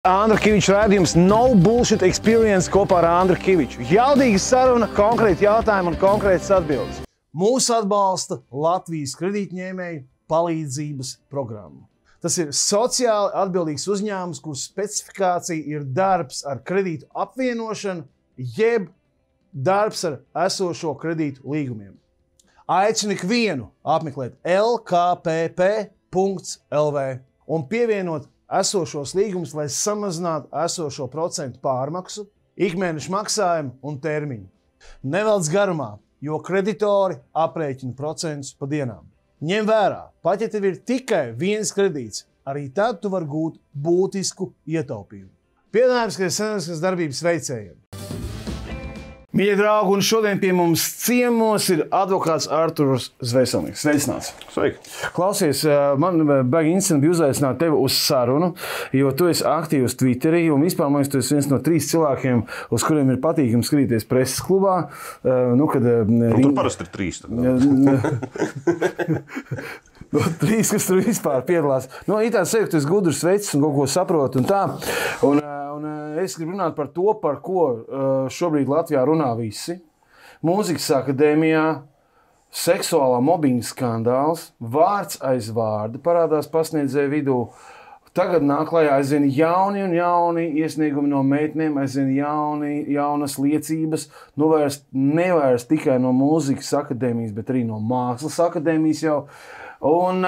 Andra Kiviča raidījums No Bullshit Experience kopā ar Andru Kiviču. Jaudīga saruna, konkrēti jautājumi un konkrētas atbildes. Mūsu atbalsta Latvijas kredītņēmēju palīdzības programma. Tas ir sociāli atbildīgs uzņēmums, kuras specifikācija ir darbs ar kredītu apvienošanu, jeb darbs ar esošo kredītu līgumiem. Aicinu ikvienu apmeklēt lkpp.lv un pievienot esošos līgumus, lai samazinātu esošo procentu pārmaksu, ikmēneša maksājumu un termiņu. Nevelc garumā, jo kreditori aprēķina procentus pa dienām. Ņem vērā, pat ja tev ir tikai viens kredīts, arī tad tu vari gūt būtisku ietaupījumu. Piedāvājums, ka ir sabiedriskas darbības veicējiem. Mīļie draugi, un šodien pie mums ciemos ir advokāts Arturs Zveselnieks. Sveicināts! Sveiki! Klausies, man baigi interesanti bija uzaicināt tevi uz sarunu, jo tu esi aktīvs Twitterī, un vispār, man liekas, tu esi viens no 3 cilvēkiem, uz kuriem ir patīkami skatīties preses klubā. Tur parasti ir 3. 3, kas tur vispār piedalās. Ir tāds sevi, ka tu esi gudrs vecis un kaut ko saproti un tā. Un es gribu runāt par to, par ko šobrīd Latvijā runā visi. Mūzikas akadēmijā, seksuālā mobbinga skandāls, vārds aiz vārda parādās pasniedzēju vidū. Tagad nāk klajā aizvien jauni un jauni iesniegumi no meitenēm, aizvien jaunas liecības. Nevairs tikai no mūzikas akadēmijas, bet arī no mākslas akadēmijas jau. Un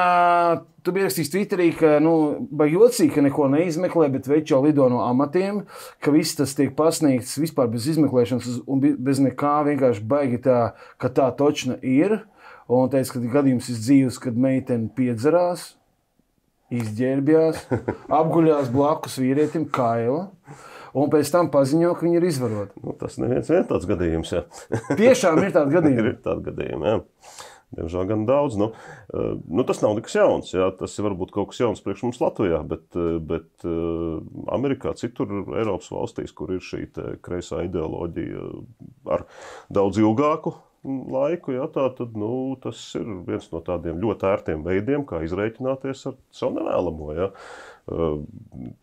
tu biji rakstījis Twitterī, ka baigi jocīgi, ka neko neizmeklē, bet veči jau lido no amatiem, ka viss tas tiek pasniegts vispār bez izmeklēšanas un bez nekā, vienkārši baigi tā, ka tā točna ir. Un teica, ka gadījums ir dzīves, kad meitene piedzerās, izģērbjās, apguļās blakus vīrietim kaila, un pēc tam paziņo, ka viņi ir izvaroti. Tas neviens vien tāds gadījums, jā. Tiešām ir tādi gadījumi? Ir tādi gadījumi, jā. Diemžēl gan daudz. Tas nav nekas jauns. Jā. Tas ir varbūt kaut kas jauns priekš mums Latvijā, bet Amerikā, citur Eiropas valstīs, kur ir šī kreisā ideoloģija ar daudz ilgāku laiku, jā, tad tas ir viens no tādiem ļoti ērtiem veidiem, kā izrēķināties ar savu nevēlamo. Jā.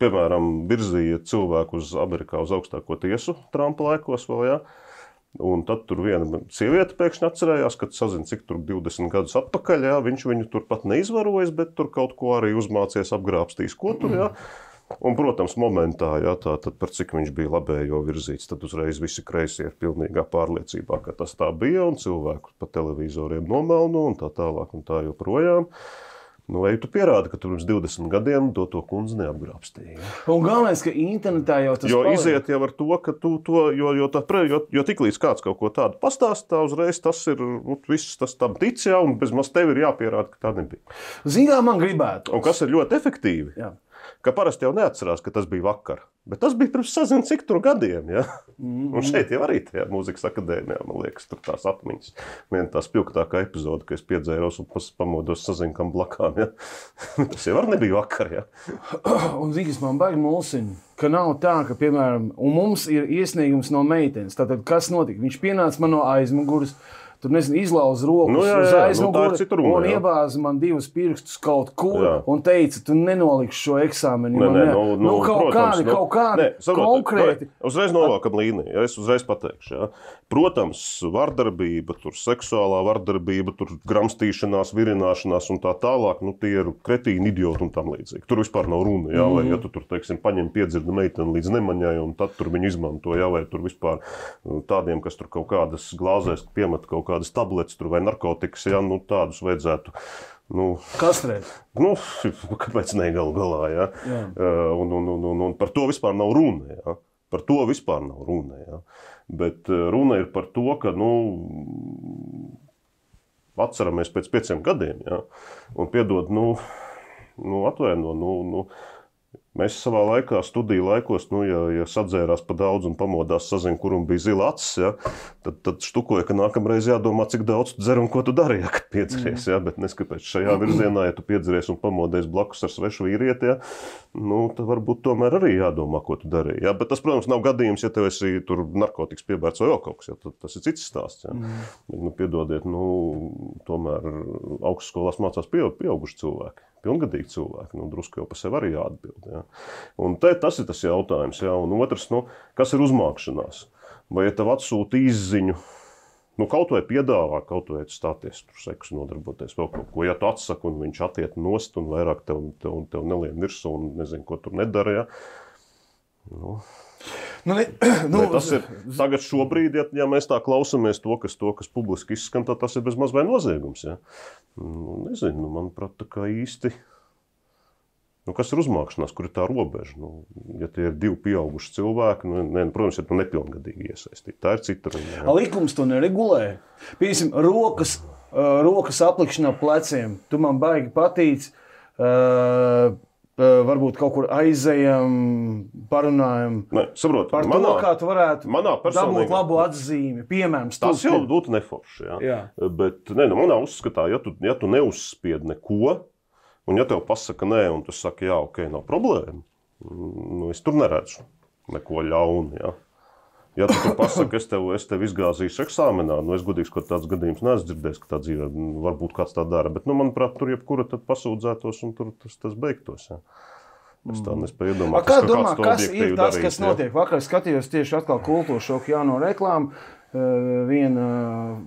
Piemēram, virzīja cilvēku uz Amerikā uz augstāko tiesu Trumpa laikos vēl, jā. Un tad tur viena sieviete pēkšņi atcerējās, kad sazina, cik tur 20 gadus atpakaļ, jā, viņš viņu turpat neizvarojas, bet tur kaut ko arī uzmācies, apgrābstīs, ko tur, jā. Un, protams, momentā, jā, tad par cik viņš bija labējo virzīts, tad uzreiz visi kreisie ir pilnīgā pārliecībā, ka tas tā bija, un cilvēku pa televizoriem nomelno, un tā tālāk, un tā joprojām. Ej, tu pierādi, ka tu pirms 20 gadiem to kundzi neapgrābstīji. Un galvenais, ka internetā jau tas paliek. Iziet jau ar to, ka tu to, jo tiklīdz kāds kaut ko tādu pastāstā, uzreiz tas ir, viss tas tam tic jau, un bez maz tev ir jāpierāda, ka tā nebija. Zinām, man gribētu. Un kas ir ļoti efektīvi, jā. Ka parasti jau neatcerās, ka tas bija vakar. Bet tas bija pirms sazina cik tur gadiem, ja? Un šeit jau arī tajā mūzikas akadēmijā, man liekas, tur tās atmiņas. Viena tā spilgtākā epizode, ka es piedzēros un pamodos sazinkam blakām, ja? Tas jau arī nebija vakar, ja? Un zini, man baigi mulsina, ka nav tā, ka, piemēram, un mums ir iesniegums no meitenes. Tātad, kas notika? Viņš pienāca man no aizmuguras, tur, izlauza rokas uz aizmuguri un iebāza man 2 pirkstus kaut kur un teica, tu nenoliksi šo eksāmeni. Kaut kādi konkrēti. Uzreiz novākam līniju, ja es uzreiz pateikšu. Ja. Protams, vardarbība, tur seksuālā vardarbība, tur gramstīšanās, virināšanās un tā tālāk, tie ir kretīni, idioti un tam līdzīgi. Tur vispār nav runa, ja, vai ja tu tur, teiksim, paņem piedzirdu meiteni līdz nemaņai un tad tur viņu izmanto, ja, vai tur vispār tādiem, kas tur kaut kādas glāzēs piemet kaut kādas tabletes tur vai narkotikas, ja, tādus vajadzētu. Kastrēt? Kāpēc ne galu galā, ja? Un par to vispār nav runa, ja? Par to vispār nav runa, ja? Bet runa ir par to, ka, atceramies pēc 5 gadiem, ja? Un piedod, atvaino, mēs savā laikā, studiju laikos, ja sadzērās pa daudz un pamodās sazina, kuram bija zila acis, ja, tad štukoja, ka nākamreiz jādomā, cik daudz tu dzer un ko tu dari, ja, kad piedzeries. Ja, bet neskapēc šajā virzienā, ja tu piedzeries un pamodies blakus ar svešu vīrieti, ja, tad varbūt tomēr arī jādomā, ko tu darīji. Ja. Bet tas, protams, nav gadījums, ja tev esi tur narkotikas piebērts vai vēl kaut kas, ja, tas ir cits stāsts. Ja. Bet, piedodiet, tomēr augstskolās mācās pieauguši cilvēki. pilngadīgi cilvēki, drusku jau par sevi arī jāatbild. Ja. Un tas ir tas jautājums. Ja. Un otrs, kas ir uzmākšanās? Vai ja tev atsūta izziņu, kaut vai piedāvā, kaut vai stāties tur seksu nodarboties vēl kaut ko, ja tu atsaki un viņš attiet nost un vairāk tev nelien virsū un nezinu, ko tur nedara, ja. Tas ir tagad šobrīd, ja mēs tā klausamies to, kas publiski izskan, tad tas ir bezmaz vai noziegums. Ja? Nezinu, manuprāt, tā kā īsti. Kas ir uzmākšanās, kur ir tā robeža? Ja tie ir 2 pieauguši cilvēki, protams, ja tu nepilngadīgi iesaistīti. Tā ir cita runa. Ja? Likums to neregulē. Piemēram, rokas aplikšana pleciem. Tu man baigi patīc. Varbūt kaut kur aizejam, parunājam par to, kā tu varētu dabūt labu atzīmi. Piemēram, tas jau būtu neforši. Ja? Bet manā uzskatā, ja tu neuzspied neko, un ja tev pasaka nē, un tu saki, jā, ok, nav problēma, es tur neredzu neko ļaunu. Ja? Ja tu pasaki, es tev izgāzīšu eksāmenā, es godīgi, ka tāds gadījums neesmu dzirdējis, ka tā dzīvē varbūt kāds tā dara, bet, manuprāt, tur jebkura tad pasūdzētos un tur tas beigtos. Ja. Es tā nespēju iedomāt. Kā domā, kas ir tas, kas notiek? Vakar skatījos tieši atkal kultūras šoku jauno reklāmu. Viena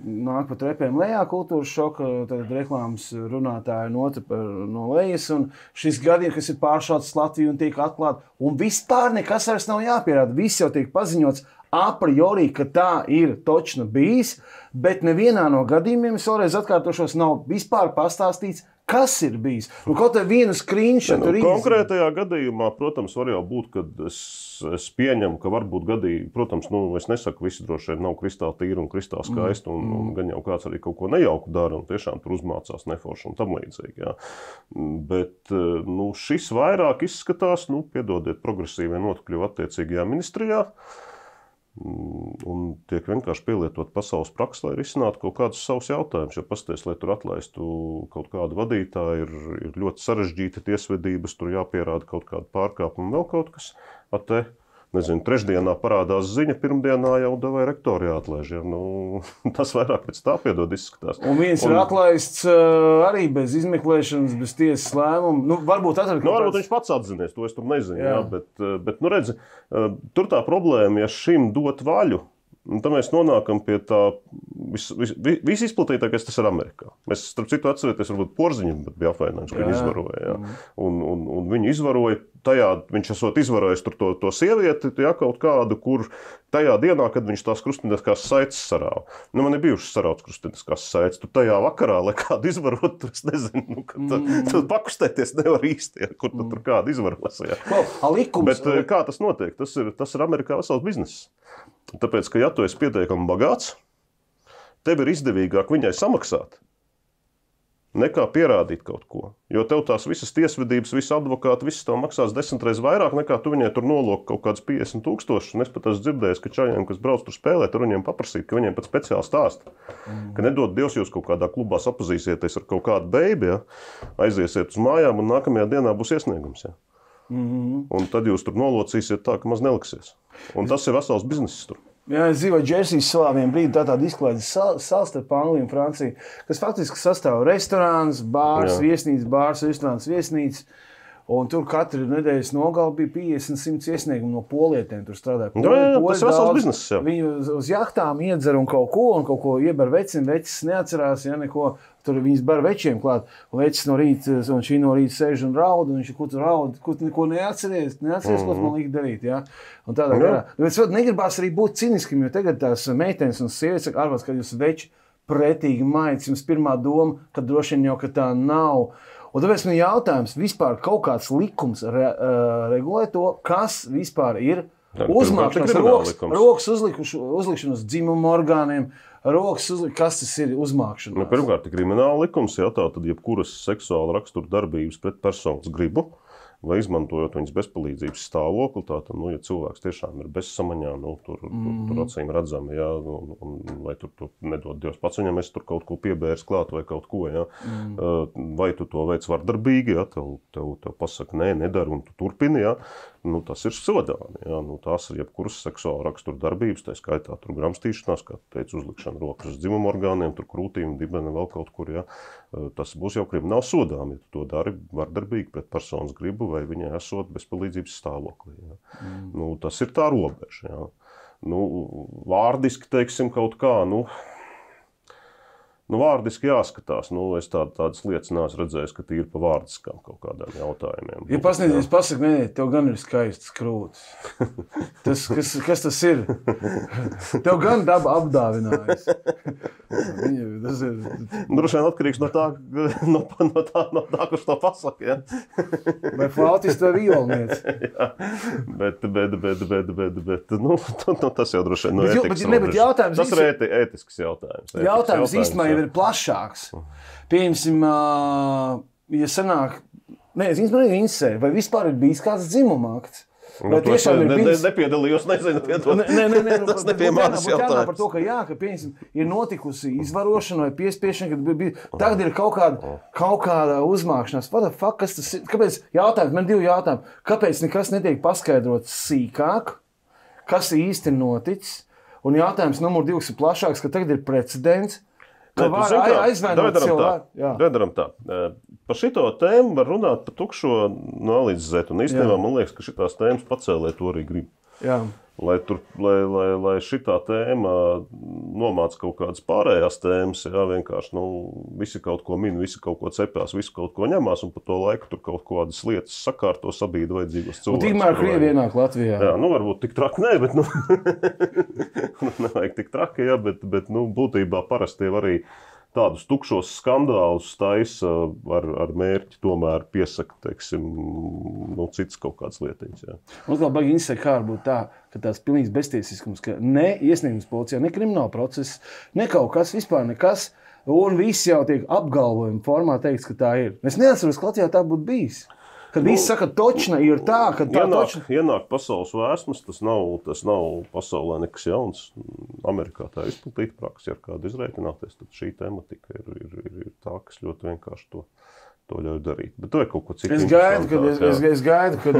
nāk pa trepēm lejā kultūras šoka, tad reklāmas runātāja nota no lejas, un šis gadījums, kas ir pāršauts Latviju un tiek atklāt, un vispār nekas vairs nav jāpierāda. Viss jau tiek paziņots a priori, ka tā ir točna bijis, bet nevienā no gadījumiem, es vēlreiz atkārtošos, nav vispār pastāstīts, kas ir bijis. Kaut vai vienu screenshot tur konkrētajā gadījumā, protams, var jau būt, kad es pieņemu, ka varbūt gadījumi, protams, es nesaku, visi droši vien nav kristāli tīri un kristāli skaisti, un gan jau kāds arī kaut ko nejauku dara, un tiešām tur uzmācās neforši un tam līdzīgi. Jā. Bet šis vairāk izskatās, piedodiet, progresīvie notikļi attiecīgajā ministrijā, un tiek vienkārši pielietot pasaules praksi, lai risinātu kaut kādus savus jautājumus. Jo pasties, lai tur atlaistu kaut kādu vadītāju, ir ļoti sarežģīta tiesvedības, tur jāpierāda kaut kādu pārkāpumu un vēl kaut kas. Trešdienā parādās ziņa, pirmdienā jau devai rektori jāatlaiž. Ja? Tas vairāk pēc tā piedod izskatās. Un viens ir atlaists arī bez izmeklēšanas, bez tiesas lēmuma. Varbūt viņš pats atzinies, to es tur nezinu. Jā. Ja? Bet redzi, tur tā problēma, ja šim dot vaļu, tad mēs nonākam pie tā visizplatītākais, tas ir Amerikā. Mēs, starp citu, atcerieties, varbūt Porziņu, bet bija apvainojums, ka viņi izvaroja. Ja? Un viņi izvaroja, viņš esot izvarojis tur to sievieti, kaut kādu, kur tajā dienā, kad viņš tās krustiniskās saites sarāva. Man ir bijušas sarauts krustiniskās saites, tur tajā vakarā, lai kādu izvarot, tur es nezinu, tad pakustēties nevar īsti, ja, kur tu tur kādu izvaros. Ja. Bet kā tas notiek? Tas ir Amerikā vesels bizness. Tāpēc, ka ja tu esi pietiekami bagāts, tev ir izdevīgāk viņai samaksāt, nekā pierādīt kaut ko. Jo tev tās visas tiesvedības, visi advokāti, viss tev maksās 10 reizes vairāk, nekā tu viņai tur nolok kaut kāds 50,000. Un es pat esmu dzirdējis, ka čaļiem, kas brauc tur spēlēt, tur viņiem paprasīt, ka viņiem pat speciāli stāsta. Ka nedod Dievs, jūs kaut kādā klubā sapazīsieties ar kaut kādu beibi, ja? Aiziesiet uz mājām un nākamajā dienā būs iesniegums. Ja? Un tad jūs tur nolocīsiet tā, ka maz neliksies. Un tas ir vesels bizness tur. Jā, es dzīvoju Džersijas salā vienā brīdī, tāda izklaides sala starp Angliju un Franciju, kas faktiski sastāv restorāns, bārs, viesnīca, bārs, restorāns, viesnīca. Un tur katru nedēļas nogali bija 50-100 iesniegumu no polietiem. Tur strādāja. Tas ir vesels bizness. Viņi uz jahtām iedzer un kaut ko ieber vecim. Vecis neatcerās, ja neko. Tur viņas bar večiem klāt. Un vecis no rīta, un šī no rīta sēž un raud. Un viņš kur tur raud, kur neko neatceries, ko man liek darīt. Ja? Un tādā garā. Bet negribās arī būt ciniskiem, jo tagad tās meitenes un sievietes saka, ārvās, ka jūs veči pretīgi maic. Jums pirmā doma, ka droši vien jau, ka tā nav. Un tāpēc man jautājums, vispār kaut kāds likums regulē to, kas vispār ir uzmākšanas, rokas uzlikšana uz dzimumu orgāniem, kas tas ir uzmākšanās? Pirmkārt, ir krimināla likums, ja tā tad jebkuras seksuāla rakstura darbības pret personas gribu, vai izmantojot viņas bezpalīdzības stāvokli, tātad, ja cilvēks tiešām ir bezsamaņā, tur acīm redzami, jā, vai tur nedod Dievs pats viņam, es tur kaut ko piebērs klāt vai kaut ko, jā. Vai tu to veic vardarbīgi, jā, tev pasaka, nē, nedara, un tu turpini, jā. Tas ir sodāmi, jā. Tās ir jebkuras seksuāla rakstura darbības, tā skaitā tur gramstīšanās, kā teicu, uzlikšana rokas uz dzimuma orgāniem, tur krūtīm, dibeni, vēl kaut kur, jā. Tas būs jau krimināli sodāmi, ja tu to dari vardarbīgi pret personas gribu vai viņai esot bezpalīdzības stāvoklī, jā. Tas ir tā robeža, jā. Vārdiski, teiksim, kaut kā, vārdiski jāskatās. Es tādas lietas neesmu redzējis, ka tīri pa vārdiskām kaut kādām jautājumiem. Ja pasniedzējs pasaka, nē, tev gan ir skaistas krūtis. Kas tas ir? Tev gan daba apdāvinājis. Tas ir... Droši vien atkarīgs no tā, kurš to pasaka, ja? Vai flautists vai violnieks. Jā, bet, tas jau droši vien no ētikas robežas. Tas ir ētisks jautājums. Jautājums īstenībā jau ir plašāks. Pieņemsim, ja sanāk, vai vispār ir bijis kāds dzimumakts? Vai tiešām ir bijis... Nepiedalījos, nezinu, tas nepie manis jautājums. Par to, ka pieņemsim, ir notikusi izvarošana vai piespiešana, kad tagad ir kaut kāda uzmākšanās. What the fuck, kas tas ir? Kāpēc? Jautājums, man 2 jautājumi. Kāpēc nekas netiek paskaidrots sīkāk? Kas īsti noticis? Un jautājums numur 2 ir plašāks, ka tagad ir precedents, ka var aizvainot cilvēku. Daram tā. Par šito tēmu var runāt par tukšo no A līdz Z. Un īstenībā man liekas, ka šitās tēmas pacēlē to arī grib. Jā. Lai šitā tēma nomāc kaut kādas pārējās tēmas, jā, vienkārši, visi kaut ko min, visi kaut ko cepās, visi kaut ko ņemās, un pa to laiku tur kaut kādas lietas sakārto sabīda vajadzīgos cilvēkus. Tikmēr Krievi ienāk Latvijā. Jā, varbūt tik traki, nē, bet, nevajag tik traki, jā, bet būtībā parasti jau arī tādus tukšos skandālus taisa ar mērķi tomēr piesaka, teiksim, cits kaut kāds lietiņas. Jā. Mums kā baigi interesē, kā varbūt tā, ka tās pilnīgs beztiesiskums, ka ne iesniegums policijā, ne krimināla process, ne kaut kas, vispār nekas, un viss jau tiek apgalvojumi formā teikts, ka tā ir. Es neatceros, ka Latvijā tā būtu bijis. Kad visi saka, točna ir tā, ka tā točna... Ienāk pasaules vēsmas, tas nav pasaulē nekas jauns. Amerikā tā ir izplatīta praksa, ja ar kādu izreikināties, tad šī tematika ir tā, kas ļoti vienkārši to ļauj darīt. Bet to ir kaut ko citu. Es gaidu, kad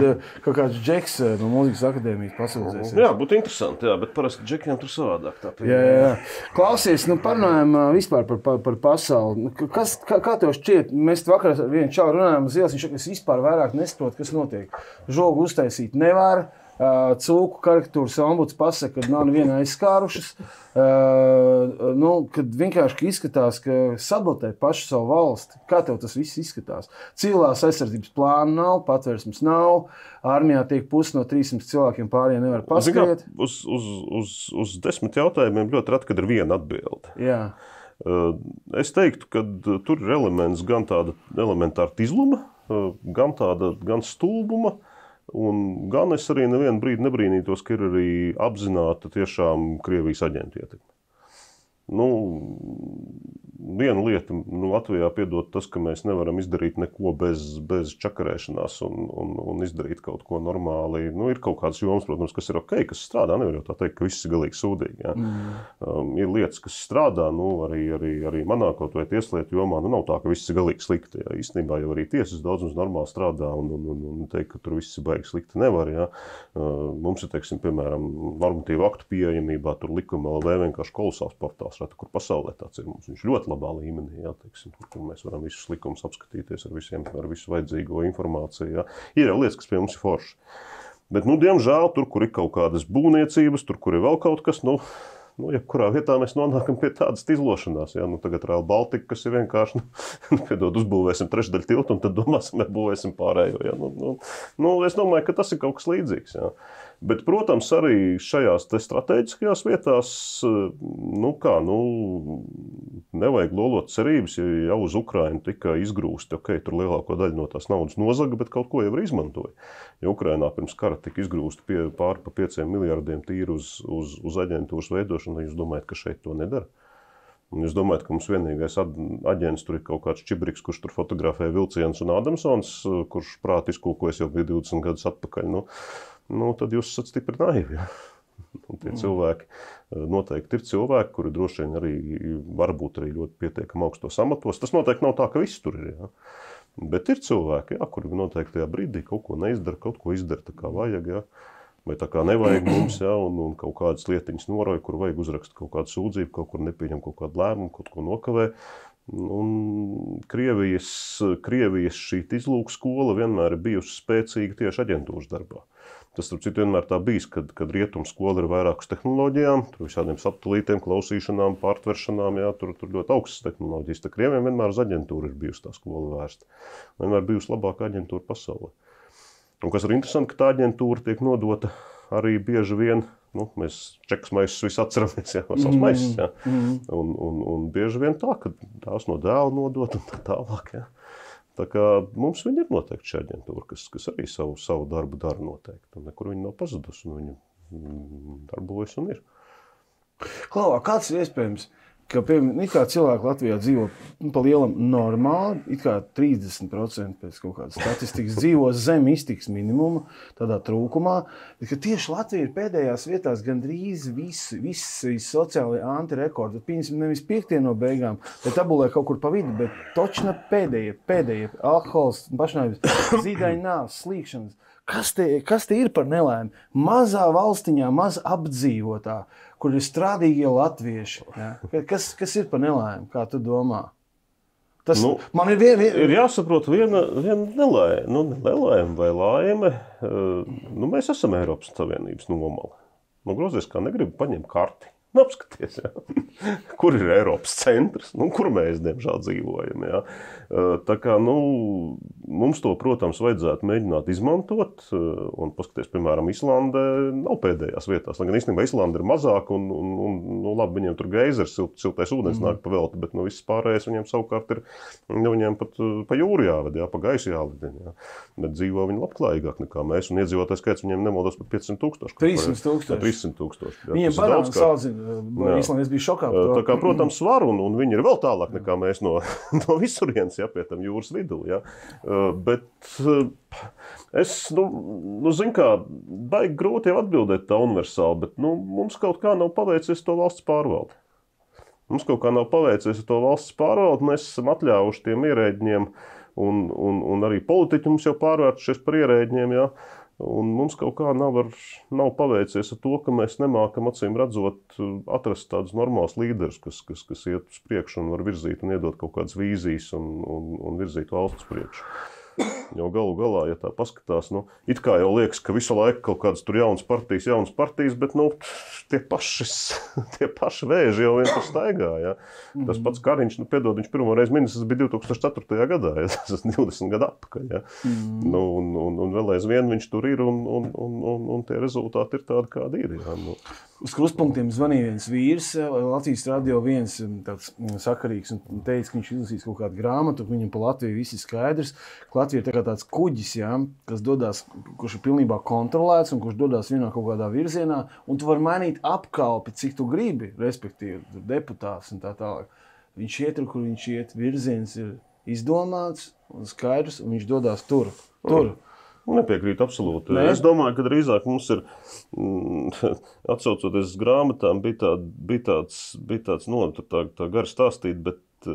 kaut kāds Džeks no Mūzikas akadēmijas pasūdzēsies. Jā, būtu interesanti, jā, bet parasti Džekiem tur savādāk. Jā. Klausies, parunājam vispār par pasauli. Kā tev šķiet? Mēs vakar ar vienu čalu runājam uz ielas, viņš vispār vairāk nesaprot, kas notiek. Žogu uztaisīt nevar. Cūku karikatūras ombuds pasaka, ka nav neviena aizskārušas, kad vienkārši izskatās, ka sabotē pašu savu valsti. Kā tev tas viss izskatās? Civilās aizsardzības plāna nav, patvērsmes nav, armijā tiek pusi no 300 cilvēkiem pārējie nevar paskriet. Uz 10 jautājumiem ļoti reti, kad ir viena atbilde. Jā. Es teiktu, ka tur ir elements gan tāda elementāra tizluma, gan stulbuma, un gan es arī nevienu brīdi nebrīnītos, ka ir arī apzināta tiešām Krievijas aģentu ietekme. Viena lieta Latvijā piedod tas, ka mēs nevaram izdarīt neko bez čakarēšanās un izdarīt kaut ko normāli. Ir kaut kādas jomas, protams, kas ir ok, kas strādā. Nevar jau tā teikt, ka viss ir galīgi sūdīgi. Ja? Ir lietas, kas strādā, arī manā kaut vai tieslietu jomā. Nav tā, ka viss ir galīgi slikti. Ja? Īstenībā jau arī tiesas daudzums normāli strādā un teikt, ka tur viss ir baigi slikti nevar. Ja? Mums ir, teiksim, piemēram, normatīvu aktu pieejamībā, tur likuma LV vienkārši kolosāls portāls, kur pasaulē tāds ir. Mums viņš ļoti labā līmenī, jā, teiksim, kur mēs varam visus likumus apskatīties ar visu vajadzīgo informāciju. Jā. Ir jau lietas, kas pie mums ir forši. Bet, diemžēl, tur, kur ir kaut kādas būvniecības, tur, kur ir vēl kaut kas, jebkurā vietā mēs nonākam pie tādas izlošanās. Jā. Tagad Rail Baltica, kas ir vienkārši, uzbūvēsim trešdaļu tiltu un tad domāsim, vai būvēsim pārējo. Jā. Es domāju, ka tas ir kaut kas līdzīgs. Jā. Bet, protams, arī šajās strateģiskajās vietās, nevajag lolot cerības, ja jau uz Ukrainu tika izgrūsti, tur lielāko daļu no tās naudas nozaga, bet kaut ko jau ir izmantoja. Ja Ukrainā pirms kara tika izgrūsti pāri pa 5 miljardiem tīri uz aģentūras veidošanu, jūs domājat, ka šeit to nedara? Un jūs domājat, ka mums vienīgais aģents tur ir kaut kāds čibriks, kurš tur fotografē Vilciens un Adamsons, kurš prāt izkūkojas jau bija 20 gadus atpakaļ. Tad jūs esat stipri naivi. Ja? Un tie cilvēki, noteikti ir cilvēki, kuri droši vien arī varbūt arī ļoti pietiekami augstos amatos. Tas noteikti nav tā, ka viss tur ir. Ja? Bet ir cilvēki, ja, kuri noteikti tajā brīdī kaut ko neizdara, kaut ko izdara tā kā vajag. Ja? Vai tā kā nevajag mums, ja, un kaut kādas lietiņas noroja, kur vajag uzrakstīt kaut kādu sūdzību, kaut kur nepieņem kaut kādu lēmumu, kaut ko nokavē. Un Krievijas šī izlūka skola vienmēr ir bijusi spēcīga tieši aģentūras darbā. Tas, starp citu, vienmēr tā bijis, kad rietumu skola ir vairāk uz tehnoloģijām, tur visādiem satelītiem, klausīšanām, pārtveršanām, jā, tur ļoti augstas tehnoloģijas. Tā Krieviem vienmēr uz aģentūru ir bijusi tā skola vērsta. Vienmēr bijusi labākā aģentūra pasaulē. Un kas ir interesanti, ka tā aģentūra tiek nodota arī bieži vien, mēs čekas maisus visi atceramies, jā, savus maisus, jā. Un bieži vien tā, ka tās no dēla nodot un tā tālāk, jā. Tā kā mums viņi ir noteikti šī aģentūra, kas arī savu darbu dara noteikti. Un nekur viņi nav pazudusi, un viņi darbojas un ir. Klau, kāds ir iespējams, ka it kā cilvēki Latvijā dzīvo pa lielam normāli, it kā 30% pēc kaut kādas statistikas dzīvo zem iztikas minimuma, tādā trūkumā, bet ka tieši Latvija ir pēdējās vietās gandrīz visi sociālie antirekordi. Pieņemsim nevis 5 no beigām, bet tabulē kaut kur pa vidu, bet točna pēdējie alkohols, pašnāvības, zīdaiņu nāves, slīkšanas. Kas te ir par nelēmi? Mazā valstiņā, maz apdzīvotā, kur ir strādīgie latvieši. Ja? Kas ir par nelēmi? Kā tu domā? Man ir jāsaprot viena nelēma vai laime. Mēs esam Eiropas Savienības nomali. Grozies, kā negribu paņemt karti. Apskaties, ja. Kur ir Eiropas centrs, kur mēs, diemžēl, dzīvojam. Ja. Tā kā, mums to, protams, vajadzētu mēģināt izmantot, un paskaties, piemēram, Islande nav pēdējās vietās. Gan īstenībā Islanda ir mazāk, un labi, viņiem tur geizers, siltais ūdens nāk pa velti, bet viss pārējais viņiem savukārt ir, viņiem pat pa jūru jāved, ja, pa gaisu jāved. Ja. Bet dzīvo viņi labklājīgāk nekā mēs, un iedzīvotājs skaits viņiem nemaldos par 500,000. 300,000. Viņiem parāda saudzina. Es biju šokā par to. Tā kā, protams, var, un viņi ir vēl tālāk nekā mēs no visurienes, ja, pie tam jūras vidū. Ja. Bet es, zinu kā, baigi grūti jau atbildēt tā universāli, bet mums kaut kā nav paveicies to valsts pārvaldi. Mēs esam atļāvuši tiem ierēģiem, un arī politiķi mums jau pārvērtušies par ierēģiem, ja. Un mums kaut kā nav paveicies ar to, ka mēs nemākam acīm redzot atrast tādus normālus līderus, kas iet uz priekšu un var virzīt un iedot kaut kādas vīzijas un virzīt valsts priekšu. Jo galu galā, ja tā paskatās, it kā jau liekas, ka visu laiku kaut kādas tur jaunas partijas, bet tie paši vēži jau vien tur staigā. Ja. Tas pats Kariņš, piedod, viņš pirmo reizi ministrs bija 2004. gadā, ja, tas 20 gadu atpakaļ. Ja. Un vēl aizvien viņš tur ir, un tie rezultāti ir tādi, kādi ir. Ja. Uz kruspunktiem zvanīja viens vīrs, Latvijas radio viens tāds sakarīgs, un teica, ka viņš izlasīs kaut kādu grāmatu, viņam pa Latviju viss ir skaidrs, ka Latvija ir tā kā tāds kuģis, ja, kurš ir pilnībā kontrolēts un kurš dodās vienā kaut kādā virzienā, un tu vari mainīt apkalpi, cik tu gribi, respektīvi, deputāts un tā tālāk. Viņš iet, kur viņš iet, virziens ir izdomāts un skaidrs, un viņš dodās tur. Nepiekrīt absolūti. Es domāju, ka drīzāk mums ir, atsaucoties uz grāmatām, bija tāds tā gari stāstīt, bet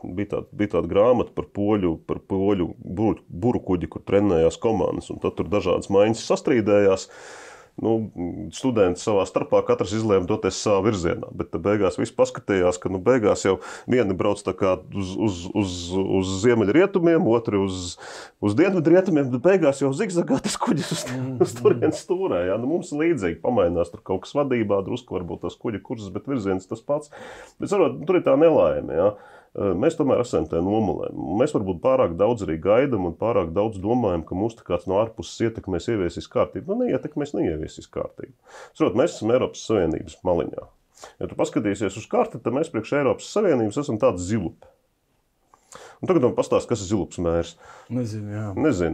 bija tāda grāmata par poļu burukuģi, kur trenējās komandas, un tad tur dažādas maiņas sastrīdējās. Studenti savā starpā katrs izlēma doties savā virzienā, bet beigās visi paskatījās, ka beigās jau vieni brauc tā kā uz ziemeļrietumiem, otri uz dienvidrietumiem, bet beigās jau zigzagā tas kuģis uz turienes stūrē. Ja? Mums līdzīgi pamainās tur kaut kas vadībā, drusku varbūt tas kuģa kursus, bet virziens tas pats. Bet tur ir tā nelaime. Ja? Mēs tomēr esam tajā nomalē. Mēs varbūt pārāk daudz arī gaidam un pārāk daudz domājam, ka mūs kāds no ārpuses ietekmēs ieviesīs kārtību. Neieviesīs kārtību. Mēs esam Eiropas Savienības maliņā. Ja tu paskatīsies uz karti, tad mēs priekš Eiropas Savienības esam tāds zilupi. Un tagad man pastāst, kas ir zilups mērs. Nezinu,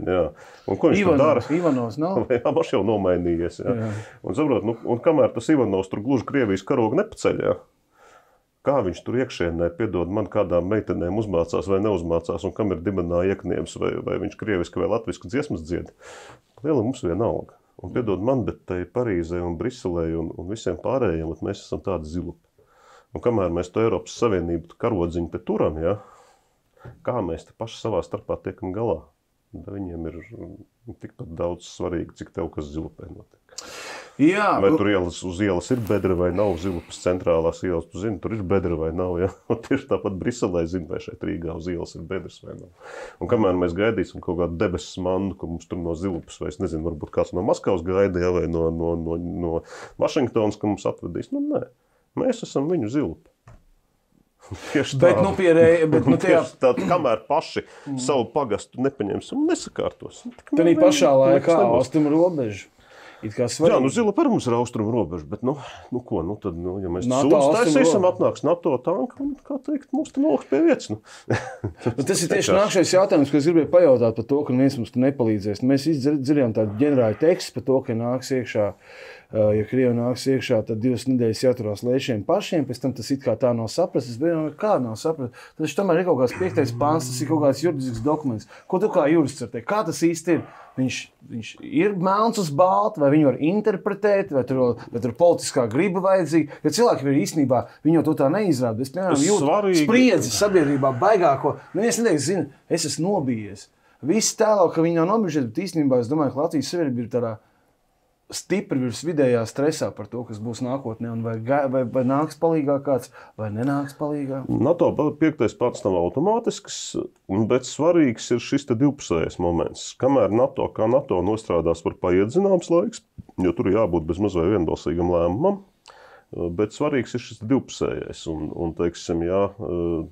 jā. Un ko viņš tur dara? Ivanovs nav? Jā, viņš jau nomainījies, jā. Un saprot, un kamēr tas Ivanovs tur gluži Krievijas karogu nepaceļ, jā. Kā viņš tur iekšienē, piedod man, kādām meitenēm uzmācās vai neuzmācās, un kam ir dibenā iekniebs, vai viņš krieviski vai latvisku dziesmas dzied. Liela mums vienalga. Un piedod man, bet tai Parīzē un Briselē un visiem pārējiem, mēs esam tādi zilupi. Un kamēr mēs to Eiropas Savienību karodziņu te turam, ja, kā mēs te paši savā starpā tiekam galā? Viņiem ir tikpat daudz svarīgi, cik tev kas zilupē notiek. Jā. Vai tur uz ielas ir bedra vai nav, zilupas centrālās ielas, tu zini, tur ir bedra vai nav, ja? Un tieši tāpat Briselē zina, vai šeit Rīgā uz ielas ir bedras vai nav. Un kamēr mēs gaidīsim kaut kādu debesis mandu, ka mums tur no zilupas, vai es nezinu, varbūt kāds no Maskavas gaida, ja, vai no Vašingtonas, ka mums atvedīs, nu nē. Mēs esam viņu zilupi. Tieši tā, kamēr paši savu pagastu nepaņemsim un nesakārtosim. Tad pašā laikā austrumu robežu. Jā, zilupi arī mums ir austrumu robežu, bet tad, ja mēs sūdus taisīsim, atnāks NATO tanka un, kā teikt, mums te nolikt pie vietas. Tas ir tieši nākšais jautājums, ko es gribēju pajautāt par to, ka viens mums te nepalīdzēs. Mēs dzirdējām tādu ģenerāļu tekstu par to, ka nāks iekšā, ja Krievi nāks iekšā, tad 2 nedēļas jāturās lēšiem pašiem, pēc tam tas it kā tā nav saprast. Es domāju, kā nav saprast. Tas tomēr ir kaut kāds 5. pāns, tas ir kaut kāds juridisks dokuments. Ko tu kā jurists var teikt? Kā tas īsti ir? Viņš ir melns uz balta, vai viņu var interpretēt, vai tur politiskā griba vajadzīga. Jo cilvēki ir īstenībā, viņi jau to tā neizrāda. Es, piemēram, jūtu spriedzi sabiedrībā baigāko. Neviens neteiks, zina, es esmu nobijies. Visi tēlo, ka viņi nav nobijušies, bet īstenībā es domāju, ka Latvijas sabiedrība ir tādā stipri virs vidējā stresā par to, kas būs nākotnē, un vai nāks palīgā kāds, vai nenāks palīgā. NATO 5. pants nav automātisks, bet svarīgs ir šis te divpusējais moments. Kamēr NATO kā NATO nostrādās par paiet zināms laiks, jo tur jābūt bez maz vai vienbalsīgam lēmumam, bet svarīgs ir šis divpusējais. Un teiksim, jā,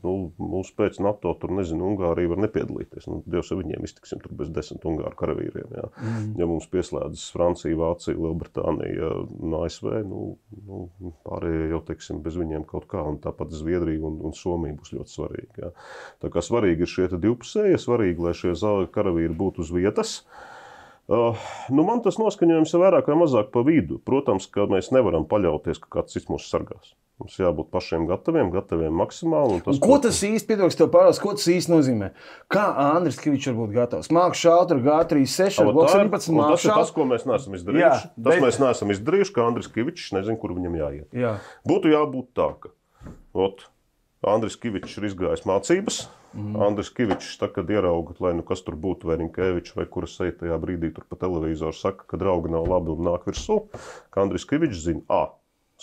mums pēc NATO tur, nezinu, Ungārija var nepiedalīties. Dievs ar viņiem iztiksim tur bez 10 Ungāru karavīriem. Jā. Ja mums pieslēdzas Francija, Vācija, Lielbritānija un ASV, pārējie jau, teiksim, bez viņiem kaut kā. Un tāpat Zviedrija un Somija būs ļoti svarīgi. Jā. Tā kā svarīgi ir šie divpusējie, svarīgi, lai šie karavīri būtu uz vietas. Man tas noskaņojums ir vairāk vai mazāk pa vidu. Protams, ka mēs nevaram paļauties, ka kāds cits mūs sargās. Mums jābūt pašiem gataviem maksimāli. Ko tas īsti, piedod, tev parādās, ko tas īsti nozīmē? Kā Andris Kivičs var būt gatavs? Māk šaut ar G36, ar Glock 17 māk šaut? Tas ir tas, ko mēs neesam izdarījuši. Jā, mēs neesam izdarījuši, ka Andris Kivičs nezin, kur viņam jāiet. Jā. Būtu jābūt tā, ka Andris Kivičs ir izgājis mācības. Andris Kivičs, kad ierauga, lai kas tur būtu, vai Rinkevičs, vai kuras seja tajā brīdī tur pa televizoru saka, ka draugi nav labi un nāk virsū, ka Andris Kivičs zina,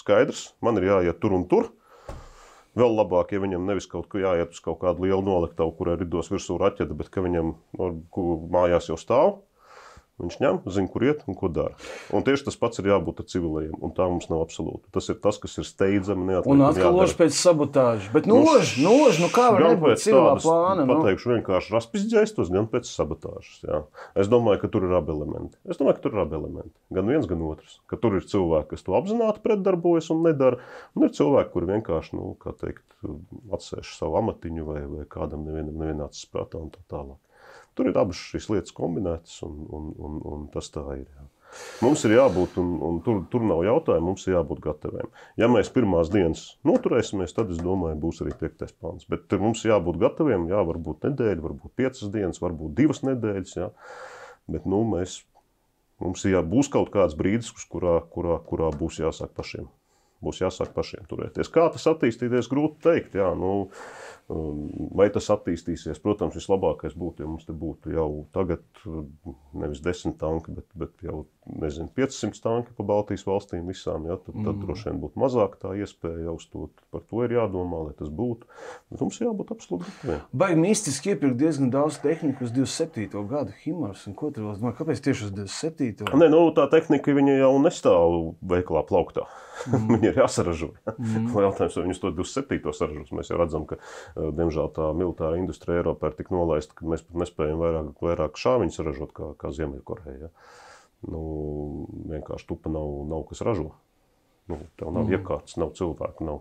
skaidrs, man ir jāiet tur un tur. Vēl labāk, ja viņam nevis kaut ko jāiet uz kaut kādu lielu noliktavu, kurai ridos virsū raķete, bet ka viņam mājās jau stāv. Viņš ņem, zina, kur iet un ko dara. Un tieši tas pats ir jābūt ar civilajiem, un tā mums nav absolūti. Tas ir tas, kas ir steidzami neatliekami. Un atkal loži pēc sabotāžas. Bet noži, kā var nebūt civilā plāna? Pateikšu vienkārši raspizģēstos, gan pēc sabotāžas. Jā. Es domāju, ka tur ir abi elementi. Gan viens, gan otrs. Ka tur ir cilvēki, kas to apzināti pretdarbojas un nedara. Un ir cilvēki, kuri vienkārši, atsēž savu amatiņu vai kādam nevienācis prātā un tā tālāk. Tur ir abas šīs lietas kombinētas, un tas tā ir. Jā. Mums ir jābūt, un tur nav jautājumu, mums ir jābūt gataviem. Ja mēs pirmās dienas noturēsimies, tad, es domāju, būs arī 5. pāns. Bet mums ir jābūt gataviem, jā, varbūt nedēļa, varbūt 5 dienas, varbūt 2 nedēļas. Jā. Bet mums būs kaut kāds brīdis, kurā būs jāsāk pašiem. Būs jāsāk pašiem turēties. Kā tas attīstīties, grūti teikt. Jā, vai tas attīstīsies? Protams, vislabākais būtu, ja mums te būtu jau tagad nevis 10 tanki, bet jau, 500 tanki pa Baltijas valstīm visām. Jā, tad droši vien būtu mazāk tā iespēja jau uz to. Par to ir jādomā, lai tas būtu. Bet mums jābūt absolūti gataviem. Baigi mistiski iepirkt diezgan daudz tehniku uz 27. gadu Himars. Un ko tur vēl? Kāpēc tieši uz 27. Nē, tā tehnika viņa jau nestāv veikalā plauktā. Viņi ir jāsaražo. Jautājums, vai viņus to 27. saražos. Mēs jau redzam, ka, diemžēl, tā militāra industrija Eiropā ir tik nolaista, ka mēs pat nespējam vairāk šāviņus ražot kā Ziemeļkoreja. Vienkārši tupa nav kas ražo. Tev nav iekārtas, nav cilvēku, nav.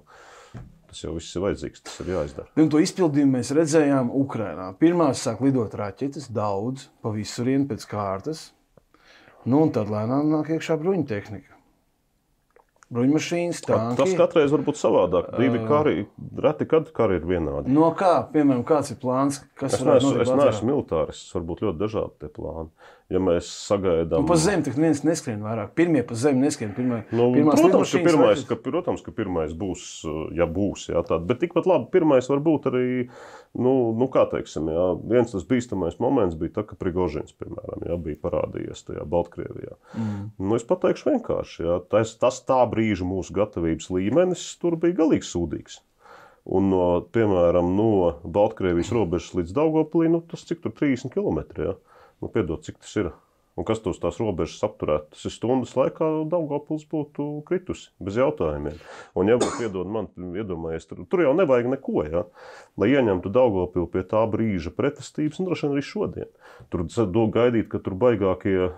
Tas jau viss ir vajadzīgs, tas ir jāizdara. Un to izpildījumu mēs redzējām Ukrainā. Pirmās sāk lidot raķetes, daudz, pa visurien pēc kārtas. Un tad lēnām nāk iekšā bruņu tehnika. Bruņmašīnas, tanki. Tas katreiz var būt savādāk. Divi kari, reti kad kari ir vienādi. No kā, piemēram, kāds ir plāns? Es neesmu militārists, varbūt ļoti dažādi tie plāni. Ja mēs sagaidām... Pa zemi tak neviens neskrien vairāk. Pirmie pa zemi neskrien. Protams, ka pirmais būs, ja būs, jā, tāda. Bet tikpat labi, pirmais var būt arī, kā teiksim, jā, viens tas bīstamais moments bija tā, ka Prigožins, piemēram, jā, bija parādījies tajā Baltkrievijā. Es pateikšu vienkārši, jā, tas tā brīža mūsu gatavības līmenis tur bija galīgi sūdīgs. Un, piemēram, no Baltkrievijas robežas līdz Daugavpilī, tas cik tur 30 kilometri, jā. Piedod, cik tas ir. Un kas tos tās robežas apturētu? Tas ir stundas laikā Daugavpils būtu kritusi, bez jautājumiem. Un, ja piedod man, iedomājies, tur jau nevajag neko, ja? Lai ieņemtu Daugavpilu pie tā brīža pretestības, un droši vien arī šodien. Tur gaidīt, ka tur baigākie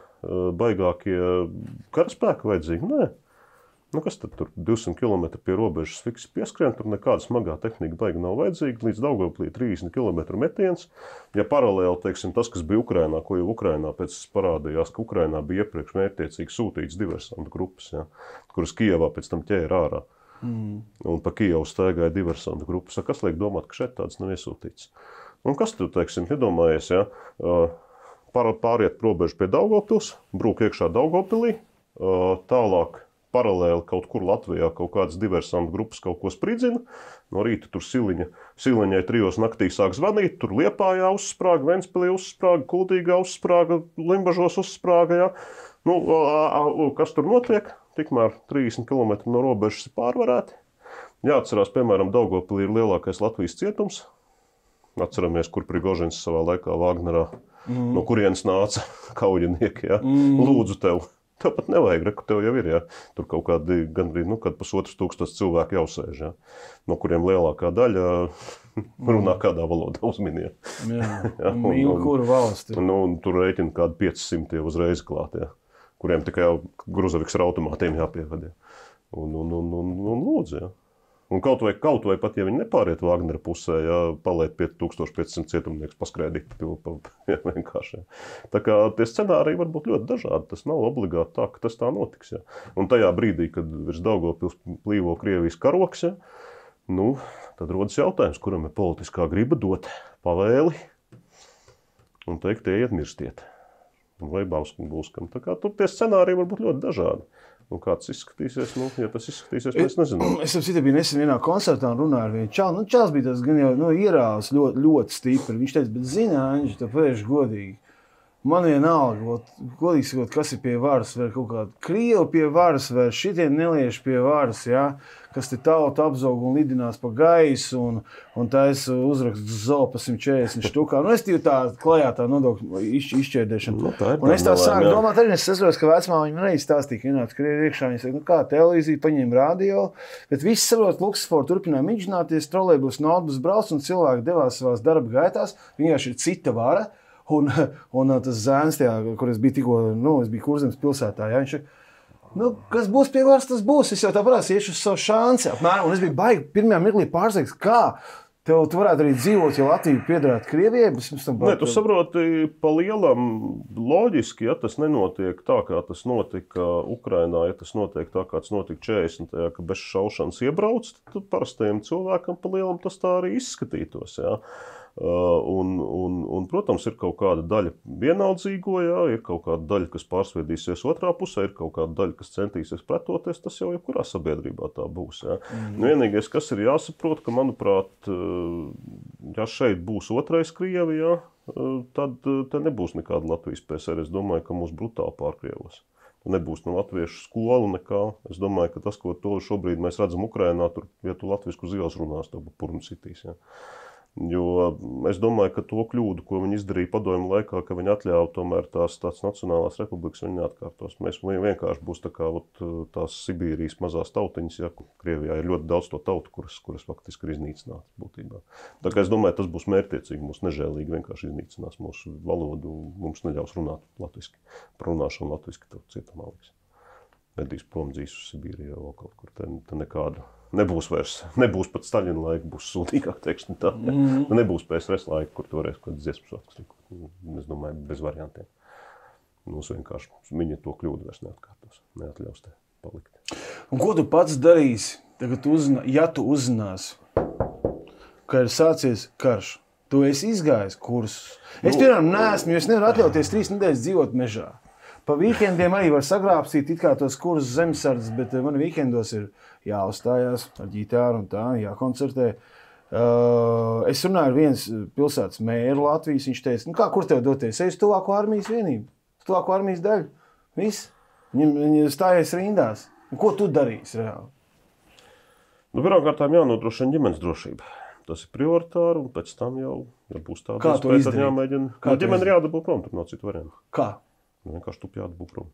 karaspēki vajadzīgi? Nē. Kas tad tur 200 km pie robežas fiksi pieskrien, tur nekāda smagā tehnika baigi nav vajadzīga, līdz Daugavpilī 30 km metiens. Ja paralēli, teiksim, tas, kas bija Ukrainā, ko jau Ukrainā pēc parādījās, ka Ukrainā bija iepriekš mērķtiecīgi sūtīts diversantu grupas, ja, kuras Kijevā pēc tam ķēra ārā. Un pa Kijevu staigāja diversantu grupas. Kas liek domāt, ka šeit tāds nav iesūtīts? Un kas tu, teiksim, iedomājies, ja, pāriet robežu pie Daugavpils, brūk iekšā Daugavpilī, tālāk paralēli kaut kur Latvijā kaut kādas diversantu grupas kaut ko spridzina. No rīta tur Siliņai 3 naktī sāk zvanīt, tur Liepājā uzsprāga, Ventspilī uzsprāga, Kuldīgā uzsprāga, Limbažos uzsprāga. Ja. Kas tur notiek? Tikmēr 30 km no robežas ir pārvarēti. Jāatcerās, piemēram, Daugavpilī ir lielākais Latvijas cietums. Atceramies, kur Prigožins savā laikā Vagnerā, no kurienes nāca kaujinieki. Ja. Lūdzu tev. Tev pat nevajag, ka tev jau ir, ja. Tur kaut kādi gandrīz, kad 1500 cilvēki jau sēž, ja. No kuriem lielākā daļa runā kādā valodā uzminiet. Jā, mīl kuru valsti. Tur rēķina kādi 500 uzreiz klāt, ja. Kuriem tikai jau gruzaviks ar automātiem jāpieved, ja. Un lūdzu, ja. Un kaut vai pat, ja viņi nepāriet Wagnera pusē, ja paliet 1500 cietumnieks paskrēdīt vienkārši. Ja. Tā kā tie scenāriji var būt ļoti dažādi. Tas nav obligāti tā, ka tas tā notiks. Ja. Un tajā brīdī, kad virs Daugavpils plīvo Krievijas karoks, ja, tad rodas jautājums, kuram ir politiskā griba dot pavēli un teikt, iet mirstiet. Vai būskam. Tā kā tur tie scenāriji var būt ļoti dažādi. Kāds izskatīsies, ja tas izskatīsies, mēs nezinām. Es biju nesen vienā koncertā un runāju ar vienu čalu. Čals bija tas gan jau ierāvis ļoti stipri. Viņš teica, bet zini, Aņģi, tāpēc godīgi. Man vienalga, godīgi sakot, kas ir pie varas, vai kaut kāda Krievi pie varas, vai šitie nelieši pie varas, ja, kas te tauta apzaug un lidinās pa gaisu un taisa uzrakstu zopa 140 štukā. Es tīvu tā klajā tā nodokļu izšķērdēšana. Un es tā sāku domāt, arī es saprotu, ka vecmā viņam reiz stāstīja, ka ienāca Krievi iekšā, viņi saka, kā televīzija, paņēma radio, bet visi saprot, Luksusforu turpināja miģināties, trolejbus un autobus brauc un cilvēki devās savās darba gaitās, vienkārši ir cita vara. Un tas zēns, kur es biju tikko, es biju Kurzemes pilsētā, ja, viņš kas būs pie varas, tas būs. Es jau tāpēc iešu uz savu šansi. Apmēram, un es biju baigi pirmajā mirklī pārsteigts, kā tu varētu arī dzīvot, ja Latvija piederētu Krievijai. Nē, tu saproti, pa lielam loģiski, ja tas nenotiek tā, kā tas notika Ukrainā, ja tas notiek tā, kā tas notika 40. ka bez šaušanas iebrauc, tad parastajiem cilvēkam pa lielam tas tā arī izskatītos, ja. Un, protams, ir kaut kāda daļa vienaldzīgo, jā, ir kaut kāda daļa, kas pārsviedīsies otrā pusē, ir kaut kāda daļa, kas centīsies pretoties, tas jau jebkurā sabiedrībā tā būs. Jā. Vienīgais, kas ir jāsaprot, ka, manuprāt, ja šeit būs otrais Krievijā, tad nebūs nekāda Latvijas PSR. Es domāju, ka mūs brutāli pārkrievos. Nebūs ne latviešu skolu, nekā. Es domāju, ka tas, ko šobrīd mēs redzam Ukrainā, tur, ja tu latvisku uz ielas runās, tev būtu purnu sitīs. Jā. Jo es domāju, ka to kļūdu, ko viņi izdarīja padomju laikā, ka viņi atļāva tomēr tās nacionālās republikas, viņi neatkārtos. Mēs vienkārši būs tā kā tās Sibīrijas mazās tautiņas, ja Krievijā ir ļoti daudz to tautu, kuras faktiski ir iznīcinātas būtībā. Tā kā es domāju, tas būs mērķtiecīgi, mūs nežēlīgi vienkārši iznīcinās mūsu valodu, mums neļaus runāt latviski. Par runāšanu latviski tev cietumā liks. Vedīs prom dzīs uz Sibīriju vēl kaut kur, te nekādu Nebūs pat Staļina laika, būs sūdīgāk, teiksim tā. Nebūs PSRS laika, kur tu varēsi kaut kāds dziesmas svētkus. Es domāju, bez variantiem. Mums vienkārši viņi to kļūdu vairs neatkārtos, neatļaus te palikt. Un ko tu pats darīsi, tagad ja tu uzzināsi, ka ir sācies karš? Tu esi izgājis kursus. Es, piemēram, neesmu, jo es nevaru atļauties 3 nedēļas dzīvot mežā. Pa vīkendiem arī var sagrābstīt it kā tos kursus zemesardzes, bet man vīkendos ir jāuzstājās ar ģitāru un tā, jākoncertē. Es runāju ar viens pilsētas mēru Latvijas, viņš teica, kā, kur tev doties? Ej uz tuvāko armijas vienību, uz tuvāko armijas daļu. Viss. Viņi stājies rindās. Ko tu darīsi reāli? Pirmkārtām jānodrošina ģimenes drošība. Tas ir prioritāri, un pēc tam jau, ja būs tāda Kā to izdarīt? Jāmēģina. Ģimene ir jādabū prom, tur nav citu variantu. Kā? Vienkārši tup jādabū prom.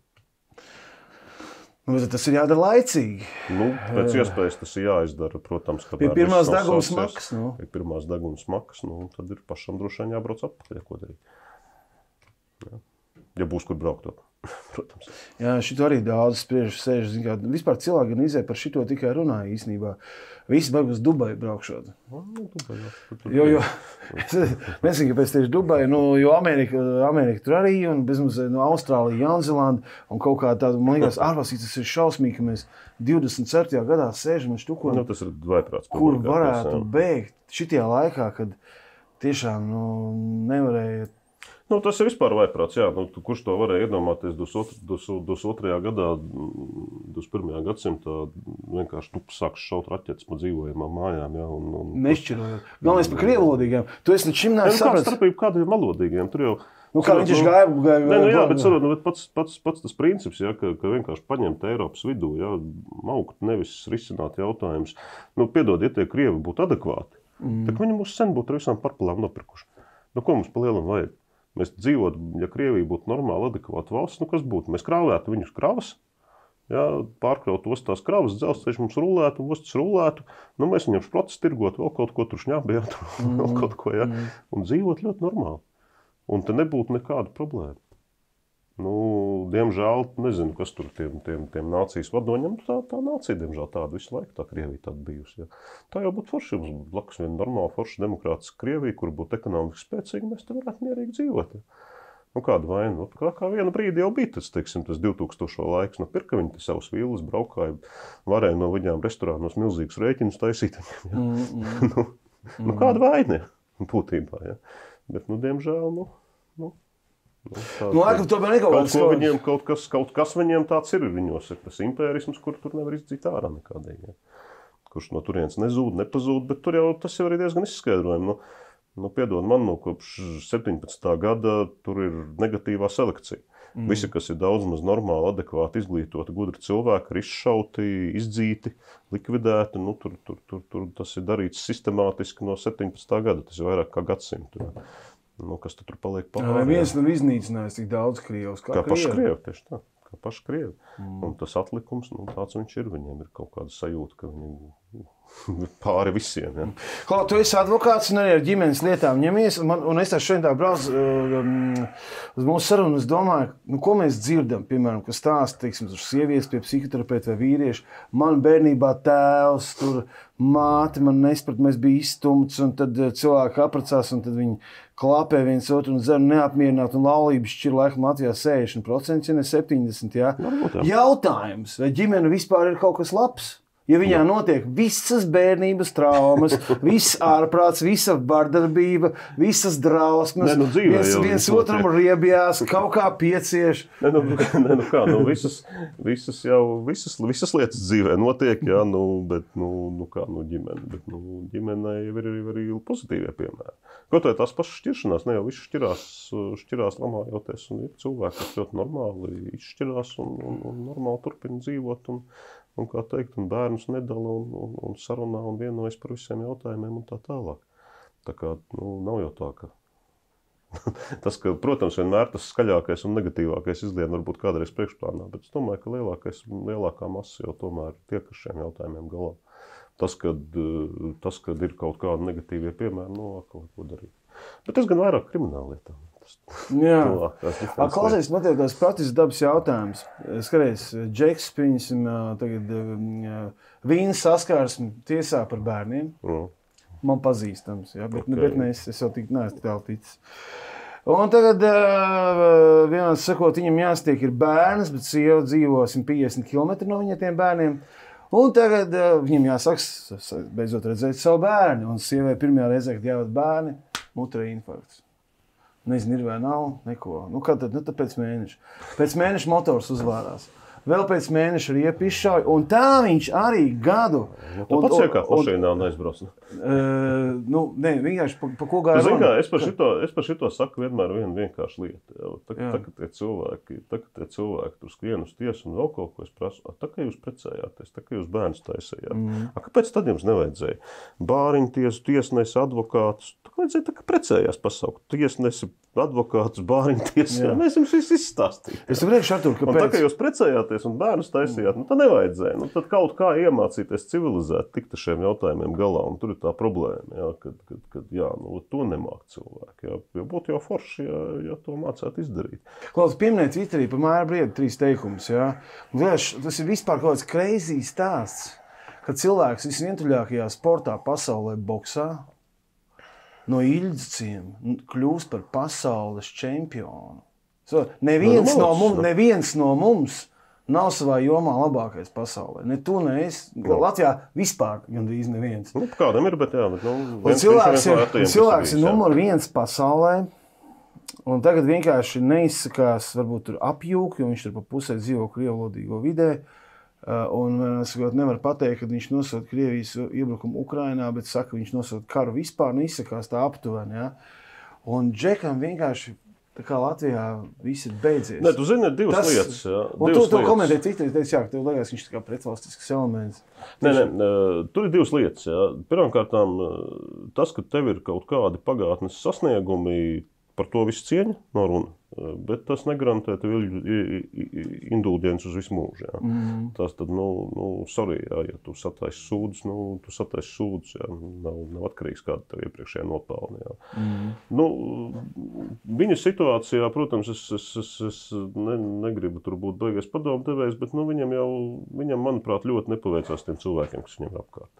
Bet tas ir jādara laicīgi. Pēc iespējas tas ir jāizdara, protams, kad Pie pirmās deguns makas. Pie pirmās deguns makas, tad ir pašam droši vien jābrauc atpakaļ, ko darīt. Jā. Ja būs kur braukt, protams. Jā, šito arī daudz spriež, sēž. Vispār cilvēki gan izē par šito tikai runāja īstenībā. Visi baigi uz Dubaju braukšot. Jo mēs zinām, ka pēc tieši Dubaju, jo Amerika tur arī, un bezmazliet no Austrālija, Jaunzēlanda, un kaut kā tāda, man liekas, ārvalstī tas ir šausmīgi, ka mēs 24. gadā sēžam un štukojam, tas ir vaiprāts. Kur varētu bēgt šitajā laikā, kad tiešām nevarēja. Tas ir vispār vaiprāts, jā. Kurš to varēja iedomāties 22. gadā, 21. gadsimtā, vienkārši sāks šaut raķetes pa dzīvojamām mājām, jā. Nešķirojot. Galvenais par krievlodīgiem. Tu esi līdz šim neesi sapratis. Kāda starpība kādiem malodīgiem? Tur jau... kā viņš gāja? Bet pats tas princips, jā, ka vienkārši paņemt Eiropas vidū, jā, maukt, nevis risināt jautājumus. Piedod, ja tie krievi būtu adekvāti, tad viņi mūs sen būtu ar visām parpalām nopirkuši. Ko mums pa lielam vajag? Mēs dzīvotu, ja Krievija būtu normāli adekvāta valsts, kas būtu? Mēs krāvētu viņus kravas, jā, pārkrautu ostās kravas, dzelzceļš mums rulētu, ostas rulētu, mēs viņam šprotas tirgot, vēl kaut ko tur šņābējāt, vēl kaut ko, jā, un dzīvot ļoti normāli. Un te nebūtu nekāda problēma. Diemžēl, nezinu, kas tur tiem nācijas vadoņiem, tā nācija, diemžēl, tāda visu laiku, tā Krievija tāda bijusi. Jā. Tā jau būtu forši, mums blakus viena normāla, forša demokrātiska Krievija, kur būtu ekonomiski spēcīga, mēs te varētu mierīgi dzīvot. Jā. Kāda vaina? Kā viena brīdi jau bija tas 2000. laiks, pirka viņi te savus vīlus, braukāja, varēja no viņām restorānos milzīgus rēķinus taisīt. Kāda vaina būtībā, jā. Bet, diemžēl, Kaut kas viņiem tāds ir viņos, ir tas impērisms, kur tur nevar izdzīt ārā nekādīgi. Kurš no turienes nezūd, nepazūd, bet tur jau tas jau arī diezgan izskaidrojami. Piedod man, kopš 17. gada tur ir negatīvā selekcija. Visi, kas ir daudz maz normāli, adekvāti, izglītoti, gudri cilvēki, ir izšauti, izdzīti, likvidēti. Tur tas ir darīts sistemātiski no 17. gada, tas ir vairāk kā gadsimtu. Kas tur paliek pāri? Viens nav iznīcinājis tik daudz krievus kā paši krievi, tieši tā. Kā paši krievi. Un tas atlikums, tāds viņš ir. Viņiem ir kaut kāda sajūta, ka viņi pāri visiem. Ja. Klau, tu esi advokāts un arī ar ģimenes lietām ņemies. Un es šodien tā braucu uz mūsu sarunu. Es domāju, ko mēs dzirdam, piemēram, ka stāsta, teiksim, tur sievietes pie psihoterapeita vai vīrieši. Man bērnībā tēvs, tur māte man nesprat, mēs bija izstumts, un tad cilvēki apracās, un tad viņi klāpē viens otru un dzer neapmierināt, un laulības šķir laikam Latvijā 60%, ja ne 70%. Jā. Jautājums, vai ģimene vispār ir kaut kas labs? Ja viņā notiek visas bērnības traumas, viss ārprāts, visa vardarbība, visas drausmas, viens otram riebjās, kaut kā piecieš. Visas lietas dzīvē notiek, jā, bet ģimene. Bet ģimenei ir arī pozitīvie piemēri. Kaut vai tās pašas šķiršanās, ne jau visi šķirās lamājoties, un ir cilvēki, kas ļoti normāli izšķirās un normāli turpina dzīvot. Un kā teikt, un bērnus nedala un sarunā un vienojas par visiem jautājumiem un tā tālāk. Tā kā, nav jau tā, ka tas, ka, protams, vienmēr tas skaļākais un negatīvākais izlien varbūt kādreiz priekšplānā, bet es domāju, ka lielākā masa jau tomēr tiek ar šiem jautājumiem galā. Tas, kad ir kaut kādi negatīvie piemēri, ko darīt. Bet tas gan vairāk krimināllietām. saprast. Jā. Klausies, man tev tās praktisks dabas jautājums. Skaties, Džeks, pieņemsim, tagad vīna saskarsmi tiesā par bērniem. Man pazīstams, ja, bet es jau tik neesmu tālu ticis. Un tagad, vienāds sakot, viņam jāstiek ir bērns, bet sieva dzīvo 150 km no viņa tiem bērniem. Un tagad viņam jāsaka, beidzot redzēt savu bērnu. Un sievai pirmajā reizē, kad jāved bērni, mutrē infarkts. Nezinu, ir vai nav, neko. Nu, kad tad? Nu, tad pēc mēneša. Pēc mēneša motors uzvārās. Vēl pēc mēneša riepu izšauja, un tā viņš arī gadu. Tāpat kā mašīnā neizbrauc. Nē, vienkārši pa ko gāja runa. Es par šito saku vienmēr vienu vienkāršu lietu. Tagad tie cilvēki tur skrien uz tiesu un vēl kaut ko es prasu. Tā kā jūs precējāties, tā kā jūs bērns taisījāt. Kāpēc tad jums nevajadzēja? Bāriņu tiesu, tiesnesi, advokātus. Tā vajadzēja tā kā precējās pasaukt. Tiesnesi, advokātus, bāriņu tiesu. Mēs jums visu izstāstījām. Es teikšu, Artur, kāpēc? Un tā kā jūs precējāties un bērnus taisījāt, tad nevajadzēja. Tad kaut kā iemācīties civilizēt, tikt ar šiem jautājumiem galā. Un tur ir tā problēma, kad to nemāk cilvēki. Jo būtu jau forši, ja to mācētu izdarīt. Klaus, pieminēt Twitterī par Māra Brieda 3 teikumus. Ja? Tas ir vispār kaut kāds crazy stāsts, kad cilvēks visvientuļākajā sportā pasaulē boksā no Ilģiciem kļūst par pasaules čempionu. Neviens no mums nav savā jomā labākais pasaulē. Ne tu, ne es. Latvijā vispār gandrīz neviens. Kādam ir, bet jā. Cilvēks ir numur 1 pasaulē. Un tagad vienkārši neizsakās, varbūt tur apjūk, jo viņš tur pa pusē dzīvo krievlodīgo vidē. Un nevar pateikt, ka viņš nosauca Krievijas iebrukumu Ukrainā, bet saka, ka viņš nosauca karu vispār, izsakās tā aptuveni. Ja? Un Džekam vienkārši, tā kā Latvijā, viss ir beidzies. Nē, tu zini, divas lietas. Jā. Un tu komentēji Twitterī, teici, ka tev liekas, viņš tā kā pretvalstisks elements. Nē, tur ir divas lietas. Jā. Pirmkārtām, tas, ka tev ir kaut kādi pagātnes sasniegumi, par to visu cieņa nav runa. Bet tas negarantē tev indulģenci uz visu mūžu. Jā. Tas tad, sorry, jā, ja tu sataisi sūdus, tu sataisi sūdus, jā. Nav atkarīgs, kāda tev iepriekšējā nopelna. Jā. Viņa situācijā, protams, es negribu tur būt beigas padomu devējs, bet viņam, manuprāt, ļoti nepaveicās tiem cilvēkiem, kas viņam apkārt.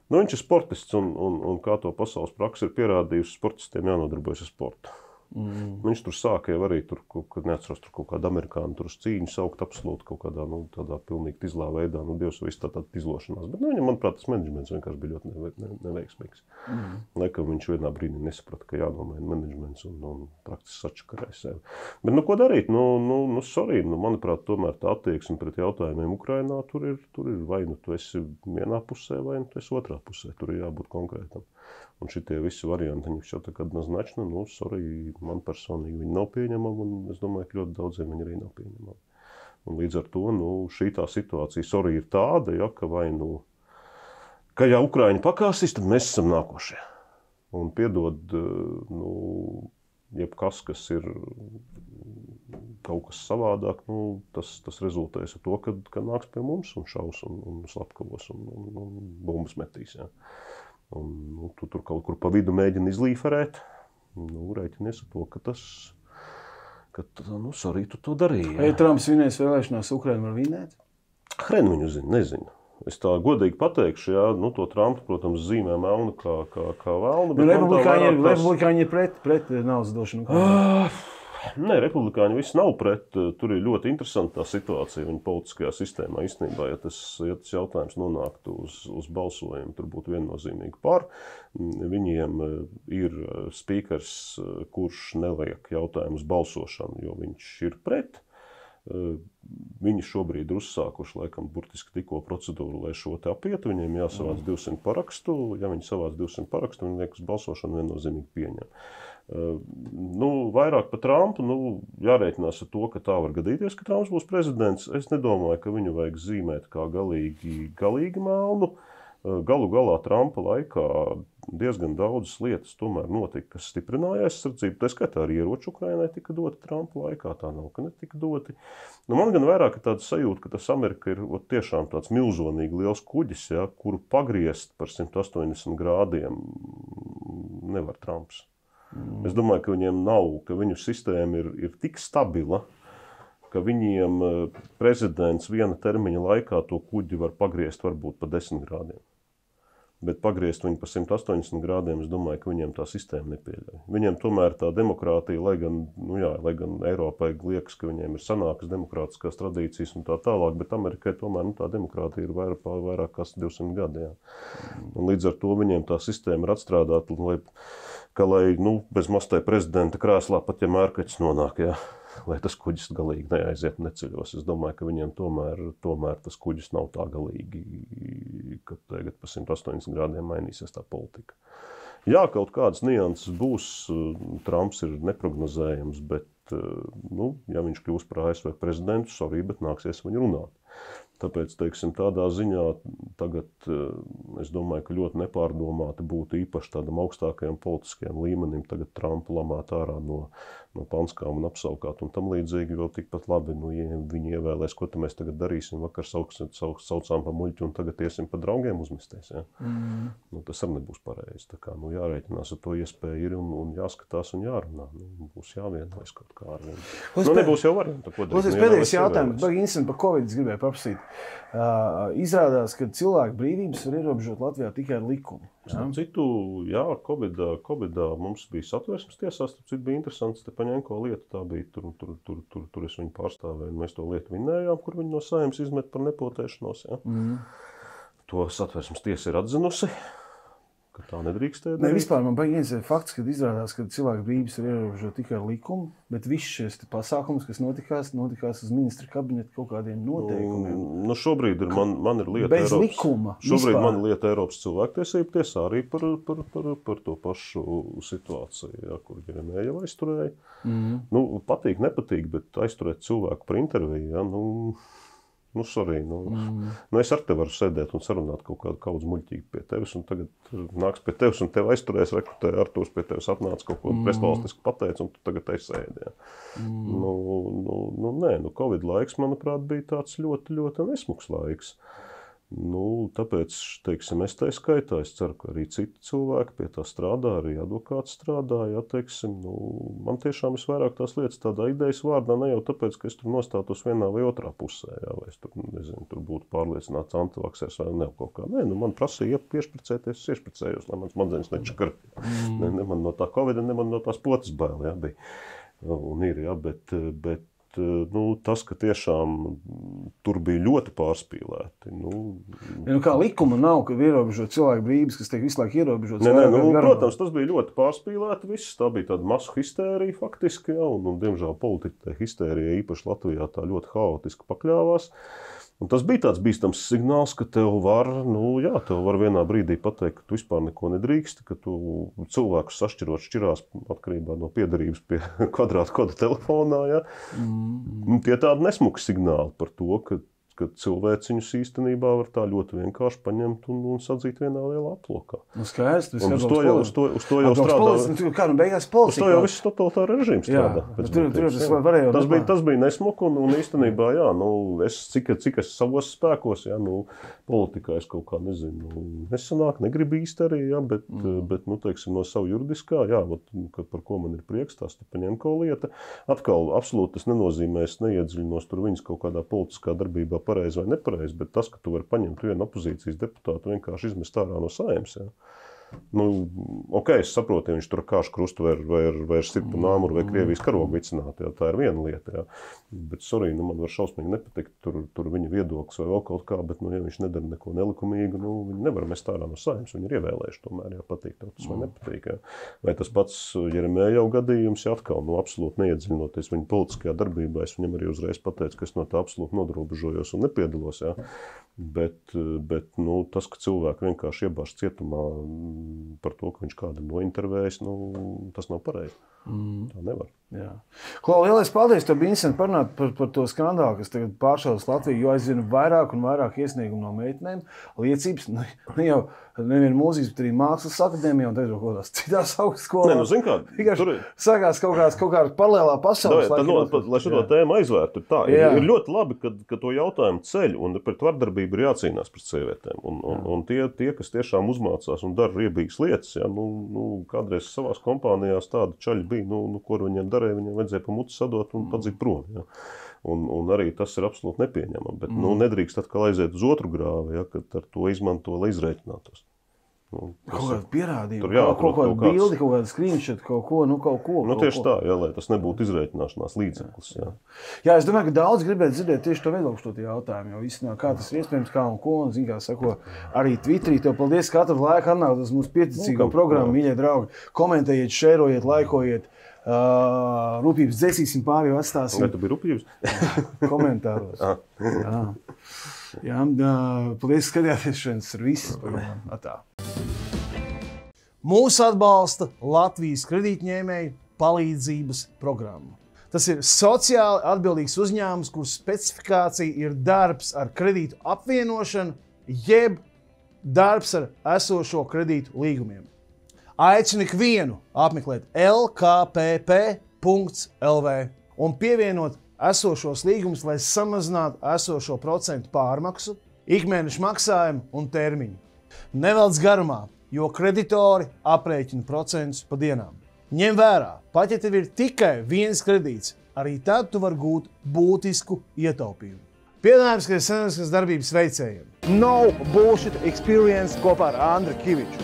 Viņš ir sportists, un kā to pasaules praksa ir pierādījusi, sportistiem jānodarbojas ar sportu. Viņš tur sāka jau arī, kad neatceros tur kaut kādu amerikānu tur uz cīņu saukt absolūti kaut kādā, tādā pilnīgi tizlā veidā, Dievs viss tāda izlošanās. Bet, viņam, manuprāt, tas menedžments vienkārši bija ļoti neveiksmīgs. Laikam viņš vienā brīdī nesaprata, ka jānomaina menedžments un praktiski sačakarēja sevi. Bet, ko darīt? Sorry, manuprāt, tomēr tā attieksme pret jautājumiem Ukrainā tur ir vai tu esi vienā pusē, vai tu esi otrā pusē. Tur ir jābūt konkrētam. Un šitie visi varianti, viņi jau tā kā naznačni, sorry, man personīgi viņi nav pieņemami, un es domāju, ka ļoti daudziem viņi arī nav pieņemami. Un līdz ar to, šī tā situācija, sorry, ir tāda, ja, ka ka ja Ukraiņi pakāsīs, tad mēs esam nākošie. Un piedod, jebkas, kas ir kaut kas savādāk, tas rezultēs ar to, ka nāks pie mums un šaus un slapkavos un bumbas metīs, ja. Un tu tur kaut kur pa vidu mēģini izlīferēt, rēķinies ar to, ka sorry, tu to darīji. Ja Trumps vinēs vēlēšanās, Ukraina var vinēt? Viņu nezinu. Es tā godīgi pateikšu, jā, to Trumpu, protams, zīmē melnu kā vēlnu. Republikāņi ir pret naudas došanu. Nē, republikāņi visi nav pret. Tur ir ļoti interesanta tā situācija viņa politiskajā sistēmā. Īstenībā, ja tas jautājums nonāktu uz balsojumu, tur būtu viennozīmīgi par. Viņiem ir spīkers, kurš neliek jautājumu uz balsošanu, jo viņš ir pret. Viņi šobrīd ir uzsākuši, laikam, burtiski tikko procedūru, lai šo te apietu. Viņiem jāsavāc 200 parakstu. Ja viņi savāc 200 parakstu, viņi liek uz balsošanu viennozīmīgi pieņem. Vairāk par Trumpu, jārēķinās ar to, ka tā var gadīties, ka Trumps būs prezidents. Es nedomāju, ka viņu vajag zīmēt kā galīgi melnu. Galu galā Trumpa laikā diezgan daudzas lietas tomēr notika, kas stiprināja aizsardzību. Tā skaitā arī ieroči Ukrainai tika doti Trumpa laikā, tā nav, ka netika doti. Man gan vairāk ir tāda sajūta, ka tas Amerika ir tiešām tāds milzonīgi liels kuģis, ja, kuru pagriezt par 180 grādiem nevar Trumps. Es domāju, ka viņiem nav, ka viņu sistēma ir tik stabila, ka viņiem prezidents viena termiņa laikā to kuģi var pagriezt varbūt pa 10 grādiem. Bet pagriezt viņu pa 180 grādiem, es domāju, ka viņiem tā sistēma nepieļauj. Viņiem tomēr tā demokrātija, lai gan Eiropai liekas, ka viņiem ir sanākas demokrātiskās tradīcijas un tā tālāk, bet Amerikai tomēr tā demokrātija ir vairāk kā 200 gadi. Jā. Un līdz ar to viņiem tā sistēma ir atstrādāta, lai bez mastai prezidenta krēslā pat, ja mērkaķis nonāk, jā, lai tas kuģis galīgi neaiziet neceļos. Es domāju, ka viņiem tomēr tas kuģis nav tā galīgi, ka tagad pa 180 grādiem mainīsies tā politika. Jā, kaut kādas nianses būs, Trumps ir neprognozējams, bet, ja viņš kļūs par ASV prezidentu, bet nāksies viņu runāt. Tāpēc, teiksim, tādā ziņā tagad, es domāju, ka ļoti nepārdomāti būtu īpaši tādam augstākajam politiskajam līmenim tagad Trumpu lamāt ārā no panskām un apsaukāt. Un tam līdzīgi vēl tikpat labi, ja viņi ievēlēs, ko mēs tagad darīsim, vakar saucām pa muļķi un tagad iesim pa draugiem uzmesties. Ja? Tas arī nebūs pareizi. Tā kā, jārēķinās ar to iespēju ir un jāskatās un jārunā. Būs jāvienojas kaut kā ar viņu. Nebūs jau varianta. Pēdējais jautājums, par Covid es gribēju paprasīt. Izrādās, ka cilvēku brīvības var ierobežot Latvijā tikai ar likumu. Citu, jā, Covidā mums bija Satversmes tiesās, bija interesants Stepaņenko lieta, tā bija, tur es viņu pārstāvēju, mēs to lietu vinnējām, kur viņi no Saeimas izmet par nepotēšanos. Ja. To Satversmes tiesa ir atzinusi, ka tā nedrīkstēja. Vispār man baigi iensēja fakts, kad izrādās, ka cilvēku brīvības var ierobežot tikai ar likumu, bet viss šis pasākums, kas notikās uz ministra kabineta kaut kādiem noteikumiem. Šobrīd man ir lieta bez Eiropas, likuma. Šobrīd man ir lieta Eiropas cilvēktiesību tiesā arī par to pašu situāciju, ja, kur Jeremēja jau aizturēja. Patīk, nepatīk, bet aizturēt cilvēku par interviju, ja, es ar tevi varu sēdēt un sarunāt kaut kādu kaudz muļķīgi pie tevis, un tagad nāks pie tevis un tevi aizturēs, rekrutē Artūrs pie tevis atnāca kaut ko pretvalstisku pateica, un tu tagad aizsēdi. Ja. Covid laiks, manuprāt, bija tāds ļoti, ļoti nesmuks laiks. Tāpēc, teiksim, es tā skaitā, es ceru, ka arī citi cilvēki pie tā strādā, arī advokāti strādā, ja, teiksim, man tiešām visvairāk tās lietas tādā idejas vārdā, ne jau tāpēc, ka es tur nostātos vienā vai otrā pusē, ja, vai es tur būtu pārliecināts antivaksers vai ne kaut kā. Nē, man prasīja piešpricēties, es iešpricējos, lai mans madzenes nečakar. Ne man no tā Covida, ne man no tās potas bail, ja, bija. Un ir, ja, bet tas, ka tiešām tur bija ļoti pārspīlēti. Kā likuma nav, ka ierobežot cilvēku brīvības, kas tiek visu laiku ierobežots. Protams, tas bija ļoti pārspīlēti viss. Tā bija tāda masu histērija faktiski, ja, un diemžēl politika histērija īpaši Latvijā tā ļoti haotiski pakļāvās. Un tas bija tāds bīstams signāls, ka tev var vienā brīdī pateikt, ka tu vispār neko nedrīksti, ka tu cilvēkus šķirās atkarībā no piederības pie kvadrāta koda telefonā. Ja. Tie tādi nesmuki signāli par to, ka cilvēciņus īstenībā var tā ļoti vienkārši paņemt un sadzīt vienā lielā aplokā. Skaidrs, uz to jau strādā. Kā beigās policija? Uz to jau viss totalitāra režīms strādā. Tas bija nesmuki un īstenībā, jā, cik es savos spēkos, jā, politikā es kaut kā nesanāk, negribu īsti arī, jā, bet teiksim, no savu juridiskā, jā, par ko man ir prieks, tā Stepaņenko lieta. Atkal, absolūti tas nenozīmē, es neiedziļinos tur viņas kaut kādā politiskā darbībā pareizi vai nepareizi, bet tas, ka tu vari paņemt vienu opozīcijas deputātu vienkārši izmest ārā no Saeimas. Ja. Es saprotu, ja viņš tur kāšu krustu vai sit pa nāmuru vai Krievijas karogu vicināt, ja, tā ir viena lieta. Ja. Bet, man var šausmīgi nepatikt tur viņa viedoklis vai vēl kaut kā, bet, ja viņš nedara neko nelikumīgu, viņi nevar mest ārā no Saeimas, viņi ir ievēlējuši tomēr, ja patīk tev tas vai nepatīk. Ja. Vai tas pats Jeremēja gadījums, ja atkal, absolūti neiedziļinoties viņa politiskajā darbībā, es viņam arī uzreiz pateicu, ka es no tā absolūti nodrobežojos un nepiedalos, ja. Bet tas, ka cilvēki vienkārši iebāž cietumā par to, ka viņš kādam nointervējis, tas nav pareizi. Tā nevar. Jā. Klau, lielais paldies, tev bija interesanti parunāt par to skandālu, kas tagad pāršaudas Latviju, jo aizvien vairāk un vairāk iesniegumu no meitenēm, liecības, ne jau nevien mūzikas, bet arī mākslas akadēmijā un tagad kaut kādās citās augstskolās. Nē, nu zin kā, tur sākās kaut kāda paralēlā pasaules. Lai šo tēmu aizvērtu, tā, ir ļoti labi, ka to jautājumu ceļ, un pret vardarbību ir jācīnās pret sievietēm. Un tie, kas tiešām uzmācās un dara riebīgas lietas, ja, kādreiz savās kompānijās tāda čaļa bija, ko viņiem darīja, viņiem vajadzēja pa muti sadot un padzīt prom. Ja. Un arī tas ir absolūti nepieņemami, bet nedrīkst atkal aiziet uz otru grāvi, ja, kad ar to izmanto, lai izreikinātos. Kaut kāda pierādījuma, kaut kāda bildi, kaut kāda screenshot, kaut ko. Tieši tā, ja, lai tas nebūtu izreikināšanās līdzeklis. Jā, es domāju, ka daudz gribētu dzirdēt tieši to viedokļu jautājumu, jo viss nav kā tas ir iespējams, kā un ko, un zin kā sako arī Twitterī. Tev paldies, ka katru laiku atnāk uz mūsu pieticīgo programmu, mīļie draugi. Komentējiet, šērojiet, laikojiet. Rūpības dzēsīsim pāri, jo atstāsim. Vai tu biji rūpības? Komentāros. Jā, paldies, skatījāties šodienas ar visu. Atā. Mūsu atbalsta Latvijas kredītņēmēju palīdzības programma. Tas ir sociāli atbildīgs uzņēmums, kuras specifikācija ir darbs ar kredītu apvienošanu, jeb darbs ar esošo kredītu līgumiem. Aicinu ikvienu apmeklēt lkpp.lv un pievienot esošos līgumus, lai samazinātu esošo procentu pārmaksu, ikmēneša maksājumu un termiņu. Nevelc garumā, jo kreditori aprēķina procentus pa dienām. Ņem vērā, pat ja tev ir tikai viens kredīts, arī tad tu vari gūt būtisku ietaupījumu. Piedāvājums, ka ir sabiedriskas darbības veicējiem. No bullshit experience kopā ar Andru Kiviču.